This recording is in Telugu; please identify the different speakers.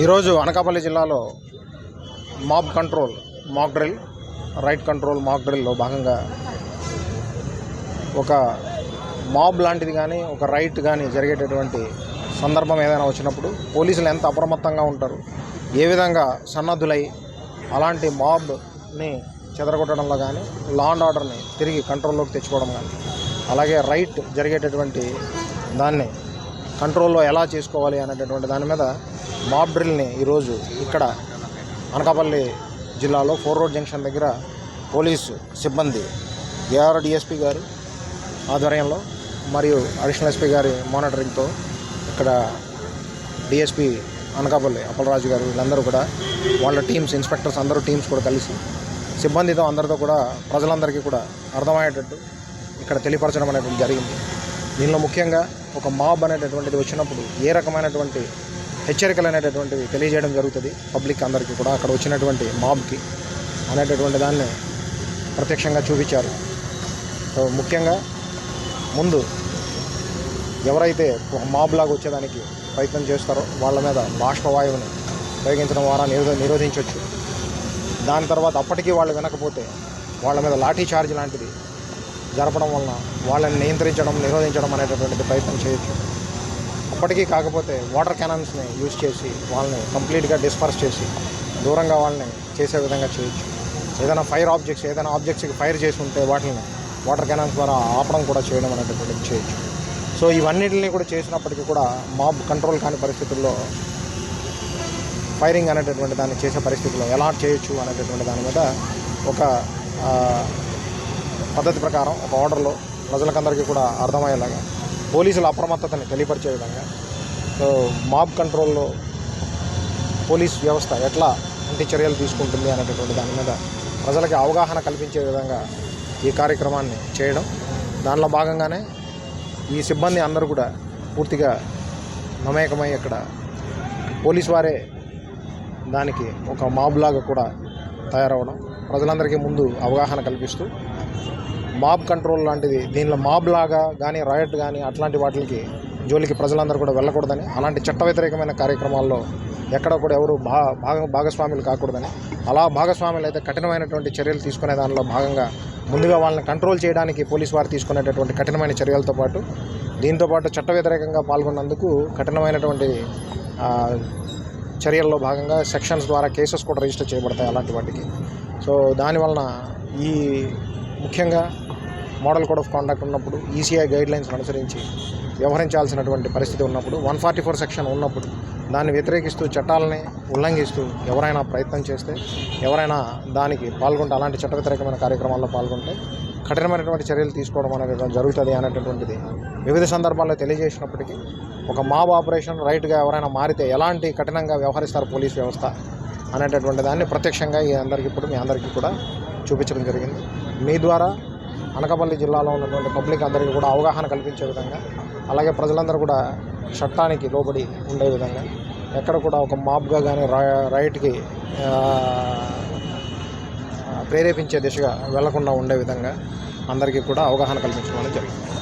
Speaker 1: ఈరోజు అనకాపల్లి జిల్లాలో mob control mock drill, riot control mock డ్రిల్లో భాగంగా ఒక మాబ్ లాంటిది కానీ ఒక రైట్ కానీ జరిగేటటువంటి సందర్భం ఏదైనా వచ్చినప్పుడు పోలీసులు ఎంత అప్రమత్తంగా ఉంటారు, ఏ విధంగా సన్నద్ధులై అలాంటి మాబ్ని చెదరగొట్టడంలో కానీ లా అండ్ ఆర్డర్ని తిరిగి కంట్రోల్లోకి తెచ్చుకోవడం కానీ, అలాగే రైట్ జరిగేటటువంటి దాన్ని కంట్రోల్లో ఎలా చేసుకోవాలి అనేటటువంటి దాని మీద మాబ్ డ్రిల్ని ఈరోజు ఇక్కడ అనకాపల్లి జిల్లాలో 4 రోడ్ జంక్షన్ దగ్గర పోలీసు సిబ్బంది ఏఆర్ డిఎస్పీ గారు ఆధ్వర్యంలో మరియు అడిషనల్ ఎస్పీ గారి మానిటరింగ్తో ఇక్కడ డిఎస్పీ అనకాపల్లి అప్పలరాజు గారు వీళ్ళందరూ కూడా వాళ్ళ టీమ్స్, ఇన్స్పెక్టర్స్ అందరూ టీమ్స్ కూడా కలిసి సిబ్బందితో అందరితో కూడా ప్రజలందరికీ కూడా అర్థమయ్యేటట్టు ఇక్కడ తెలియపరచడం అనేటువంటి జరిగింది. దీనిలో ముఖ్యంగా ఒక మాబ్ అనేటటువంటిది వచ్చినప్పుడు ఏ రకమైనటువంటి హెచ్చరికలు అనేటటువంటివి తెలియజేయడం జరుగుతుంది పబ్లిక్ అందరికీ కూడా. అక్కడ వచ్చినటువంటి మాబ్కి అనేటటువంటి దాన్ని ప్రత్యక్షంగా చూపించారు. ముఖ్యంగా ముందు ఎవరైతే మాబ్ లాగా వచ్చేదానికి ప్రయత్నం చేస్తారో వాళ్ళ మీద బాష్పవాయువుని ప్రయోగించడం ద్వారా నిరోధించవచ్చు. దాని తర్వాత అప్పటికీ వాళ్ళు వినకపోతే వాళ్ళ మీద లాఠీ చార్జ్ లాంటిది జరపడం వలన వాళ్ళని నిరోధించడం అనేటటువంటిది ప్రయత్నం చేయొచ్చు. అప్పటికీ కాకపోతే వాటర్ క్యానన్స్ని యూజ్ చేసి వాళ్ళని కంప్లీట్గా డిస్పర్స్ చేసి దూరంగా వాళ్ళని చేసే విధంగా చేయొచ్చు. ఏదైనా ఏదైనా ఆబ్జెక్ట్స్కి ఫైర్ చేసి ఉంటే వాటిని వాటర్ క్యానన్స్ ద్వారా ఆపడం కూడా చేయడం అనేటటువంటిది చేయొచ్చు. సో ఇవన్నిటిని కూడా చేసినప్పటికీ కూడా మాబ్ కంట్రోల్ కాని పరిస్థితుల్లో ఫైరింగ్ అనేటటువంటి దాన్ని చేసే పరిస్థితుల్లో ఎలా చేయొచ్చు అనేటటువంటి దాని మీద ఒక పద్ధతి ప్రకారం ఒక ఆర్డర్లో ప్రజలకందరికీ కూడా అర్థమయ్యేలాగా పోలీసుల అప్రమత్తతని తెలియపరిచే విధంగా, సో మాబ్ కంట్రోల్లో పోలీస్ వ్యవస్థ ఎట్లా ఇంటి చర్యలు తీసుకుంటుంది అనేటటువంటి దాని మీద ప్రజలకి అవగాహన కల్పించే విధంగా ఈ కార్యక్రమాన్ని చేయడం. దానిలో భాగంగానే ఈ సిబ్బంది అందరూ కూడా పూర్తిగా మమేకమై ఇక్కడ పోలీసు వారే దానికి ఒక మాబ్ లాగా కూడా తయారవడం, ప్రజలందరికీ ముందు అవగాహన కల్పిస్తూ మాబ్ కంట్రోల్ లాంటిది దీనిలో మాబ్ లాగా కానీ రాయట్ కానీ అట్లాంటి వాటికి జోలికి ప్రజలందరూ కూడా వెళ్ళకూడదని, అలాంటి చట్ట వ్యతిరేకమైన కార్యక్రమాల్లో ఎక్కడ కూడా ఎవరు భాగస్వాములు కాకూడదని, అలా భాగస్వాములు అయితే కఠినమైనటువంటి చర్యలు తీసుకునే దానిలో భాగంగా ముందుగా వాళ్ళని కంట్రోల్ చేయడానికి పోలీసు వారు తీసుకునేటటువంటి కఠినమైన చర్యలతో పాటు దీంతోపాటు చట్ట వ్యతిరేకంగా పాల్గొన్నందుకు కఠినమైనటువంటి చర్యల్లో భాగంగా సెక్షన్స్ ద్వారా కేసెస్ కూడా రిజిస్టర్ చేయబడతాయి అలాంటి వాటికి. సో దానివలన ఈ ముఖ్యంగా మోడల్ కోడ్ ఆఫ్ కాండక్ట్ ఉన్నప్పుడు, ఈసీఐ గైడ్లైన్స్ అనుసరించి వ్యవహరించాల్సినటువంటి పరిస్థితి ఉన్నప్పుడు, 144 సెక్షన్ ఉన్నప్పుడు దాన్ని వ్యతిరేకిస్తూ చట్టాలని ఉల్లంఘిస్తూ ఎవరైనా ప్రయత్నం చేస్తే, ఎవరైనా దానికి పాల్గొంటే, అలాంటి చట్ట వ్యతిరేకమైన కార్యక్రమాల్లో పాల్గొంటే కఠినమైనటువంటి చర్యలు తీసుకోవడం అనేది జరుగుతుంది అనేటటువంటిది వివిధ సందర్భాల్లో తెలియజేసినప్పటికీ ఒక మాబ్ ఆపరేషన్ రైట్గా ఎవరైనా మారితే ఎలాంటి కఠినంగా వ్యవహరిస్తారు పోలీస్ వ్యవస్థ అనేటటువంటి దాన్ని ప్రత్యక్షంగా మీ అందరికీ కూడా చూపించడం జరిగింది. మీ ద్వారా అనకాపల్లి జిల్లాలో ఉన్నటువంటి పబ్లిక్ అందరికీ కూడా అవగాహన కల్పించే విధంగా, అలాగే ప్రజలందరూ కూడా చట్టానికి లోబడి ఉండే విధంగా, ఎక్కడ కూడా ఒక మాబ్గా కానీ రైట్కి ప్రేరేపించే దిశగా వెళ్లకుండా ఉండే విధంగా అందరికీ కూడా అవగాహన కల్పించడం అనేది జరుగుతుంది.